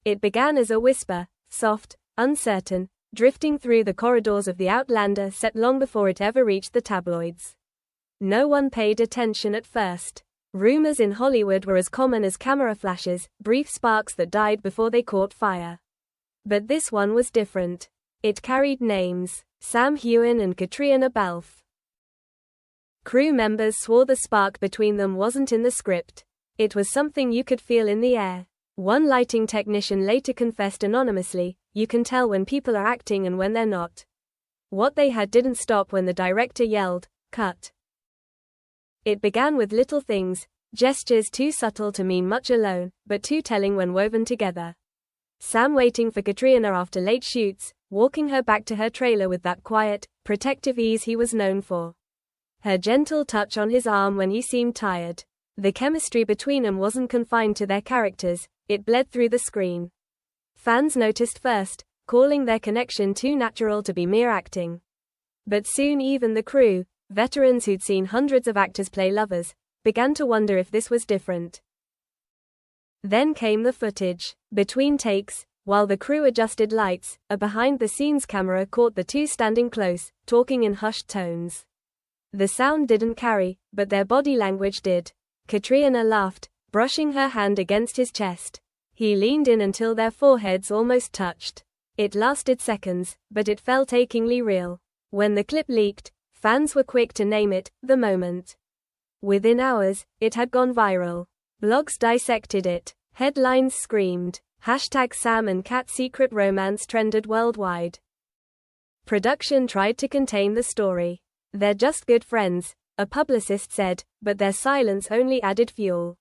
It began as a whisper, soft, uncertain, drifting through the corridors of the Outlander set long before it ever reached the tabloids. No one paid attention at first. Rumors in Hollywood were as common as camera flashes, brief sparks that died before they caught fire. But this one was different. It carried names: Sam Heughan and Caitriona Balfe. Crew members swore the spark between them wasn't in the script. It was something you could feel in the air. One lighting technician later confessed anonymously, "You can tell when people are acting and when they're not." What they had didn't stop when the director yelled, "Cut." It began with little things, gestures too subtle to mean much alone, but too telling when woven together. Sam waiting for Caitriona after late shoots, walking her back to her trailer with that quiet, protective ease he was known for. Her gentle touch on his arm when he seemed tired. The chemistry between them wasn't confined to their characters, it bled through the screen. Fans noticed first, calling their connection too natural to be mere acting. But soon even the crew, veterans who'd seen hundreds of actors play lovers, began to wonder if this was different. Then came the footage. Between takes, while the crew adjusted lights, a behind-the-scenes camera caught the two standing close, talking in hushed tones. The sound didn't carry, but their body language did. Caitriona laughed, brushing her hand against his chest. He leaned in until their foreheads almost touched. It lasted seconds, but it felt achingly real. When the clip leaked, fans were quick to name it, the moment. Within hours, it had gone viral. Blogs dissected it. Headlines screamed. #Sam and Cat secret romance trended worldwide. Production tried to contain the story. "They're just good friends," a publicist said, but their silence only added fuel.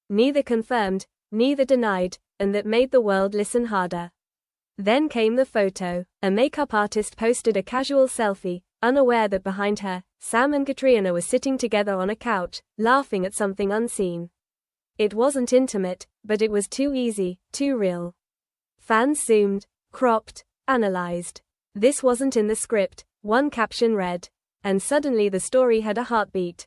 Neither confirmed, neither denied, and that made the world listen harder. Then came the photo. A makeup artist posted a casual selfie, unaware that behind her, Sam and Caitriona were sitting together on a couch, laughing at something unseen. It wasn't intimate, but it was too easy, too real. Fans zoomed, cropped, analyzed. "This wasn't in the script," one caption read. And suddenly the story had a heartbeat.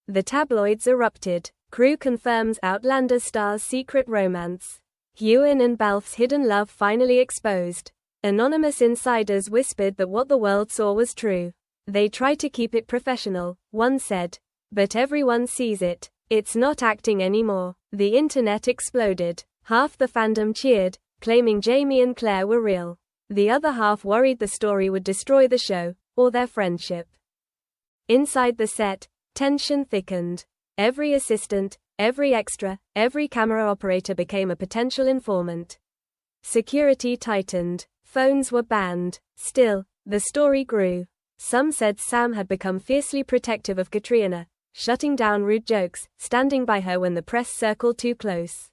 The tabloids erupted. Crew confirms Outlander star's secret romance. Heughan and Balfe's hidden love finally exposed. Anonymous insiders whispered that what the world saw was true. "They try to keep it professional," one said. "But everyone sees it. It's not acting anymore." The internet exploded. Half the fandom cheered, claiming Jamie and Claire were real. The other half worried the story would destroy the show, or their friendship. Inside the set, tension thickened. Every assistant, every extra, every camera operator became a potential informant. Security tightened. Phones were banned. Still, the story grew. Some said Sam had become fiercely protective of Caitriona, shutting down rude jokes, standing by her when the press circled too close.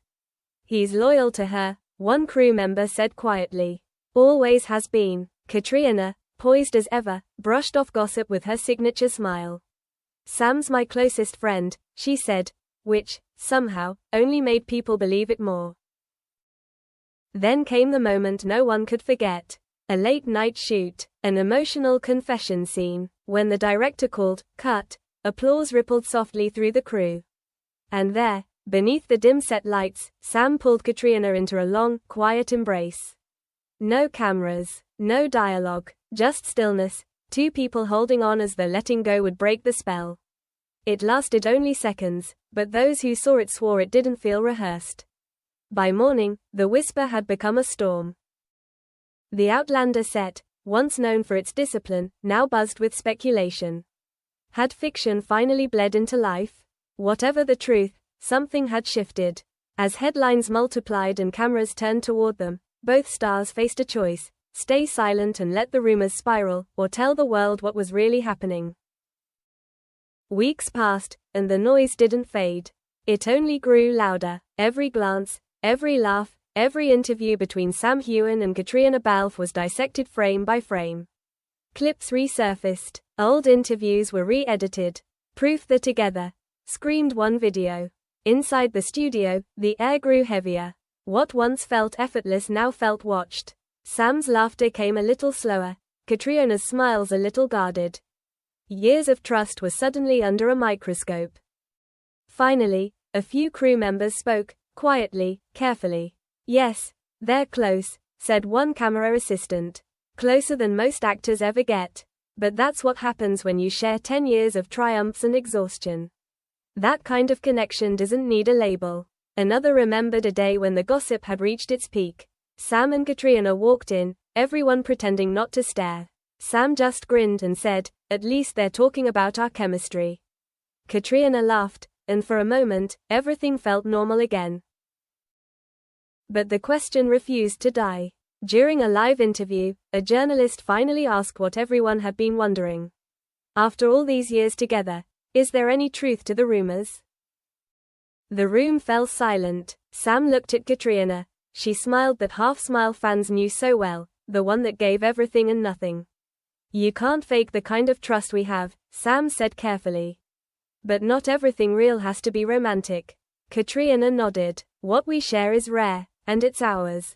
"He's loyal to her," one crew member said quietly. "Always has been." Caitriona, poised as ever, brushed off gossip with her signature smile. "Sam's my closest friend," she said, which, somehow, only made people believe it more. Then came the moment no one could forget. A late-night shoot, an emotional confession scene. When the director called, "Cut," applause rippled softly through the crew. And there, beneath the dim set lights, Sam pulled Caitriona into a long, quiet embrace. No cameras, no dialogue, just stillness, two people holding on as though letting go would break the spell. It lasted only seconds, but those who saw it swore it didn't feel rehearsed. By morning, the whisper had become a storm. The Outlander set, once known for its discipline, now buzzed with speculation. Had fiction finally bled into life? Whatever the truth, something had shifted. As headlines multiplied and cameras turned toward them, both stars faced a choice: stay silent and let the rumors spiral, or tell the world what was really happening. Weeks passed, and the noise didn't fade. It only grew louder. Every glance, every laugh, every interview between Sam Heughan and Caitriona Balfe was dissected frame by frame. Clips resurfaced. Old interviews were re-edited. "Proof they're together," screamed one video. Inside the studio, the air grew heavier. What once felt effortless now felt watched. Sam's laughter came a little slower, Caitriona's smiles a little guarded. Years of trust were suddenly under a microscope. Finally, a few crew members spoke, quietly, carefully. "Yes, "They're close," said one camera assistant. "Closer than most actors ever get. But that's what happens when you share 10 years of triumphs and exhaustion. That kind of connection doesn't need a label." Another remembered a day when the gossip had reached its peak. Sam and Caitriona walked in, everyone pretending not to stare. Sam just grinned and said, "At least they're talking about our chemistry." Caitriona laughed, and for a moment, everything felt normal again. But the question refused to die. During a live interview, a journalist finally asked what everyone had been wondering. "After all these years together, is there any truth to the rumors?" The room fell silent. Sam looked at Caitriona. She smiled that half-smile fans knew so well, the one that gave everything and nothing. "You can't fake the kind of trust we have," Sam said carefully. "But not everything real has to be romantic." Caitriona nodded. "What we share is rare, and it's ours."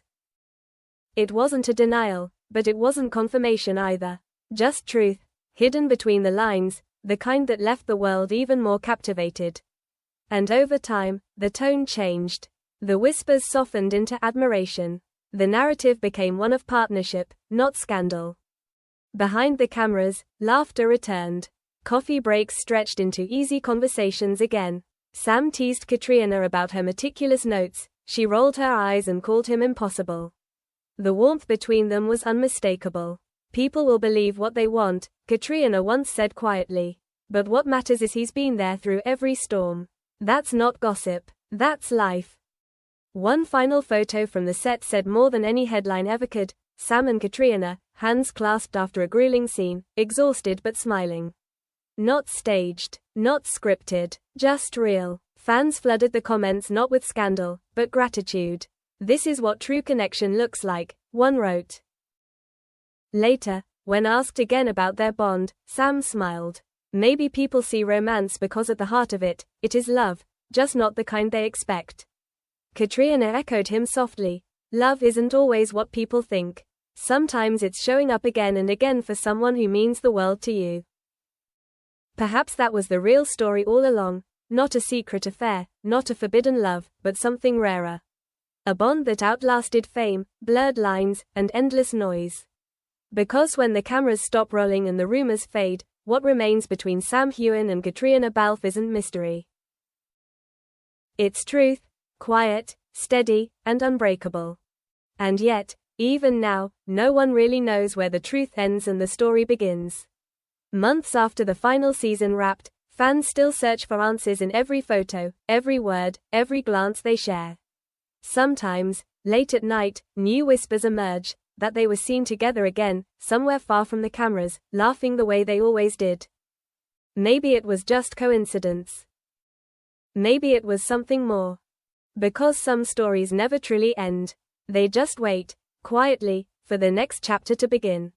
It wasn't a denial, but it wasn't confirmation either. Just truth, hidden between the lines, the kind that left the world even more captivated. And over time, the tone changed. The whispers softened into admiration. The narrative became one of partnership, not scandal. Behind the cameras, laughter returned. Coffee breaks stretched into easy conversations again. Sam teased Caitriona about her meticulous notes. She rolled her eyes and called him impossible. The warmth between them was unmistakable. "People will believe what they want," Caitriona once said quietly. "But what matters is he's been there through every storm. That's not gossip. That's life." One final photo from the set said more than any headline ever could. Sam and Caitriona, hands clasped after a grueling scene, exhausted but smiling. Not staged, not scripted, just real. Fans flooded the comments not with scandal, but gratitude. "This is what true connection looks like," one wrote. Later, when asked again about their bond, Sam smiled. "Maybe people see romance because at the heart of it, it is love, just not the kind they expect." Caitriona echoed him softly. "Love isn't always what people think. Sometimes it's showing up again and again for someone who means the world to you." Perhaps that was the real story all along. Not a secret affair, not a forbidden love, but something rarer. A bond that outlasted fame, blurred lines, and endless noise. Because when the cameras stop rolling and the rumors fade, what remains between Sam Heughan and Caitriona Balfe isn't mystery. It's truth, quiet, steady, and unbreakable. And yet, even now, no one really knows where the truth ends and the story begins. Months after the final season wrapped, fans still search for answers in every photo, every word, every glance they share. Sometimes, late at night, new whispers emerge, that they were seen together again, somewhere far from the cameras, laughing the way they always did. Maybe it was just coincidence. Maybe it was something more. Because some stories never truly end. They just wait, quietly, for the next chapter to begin.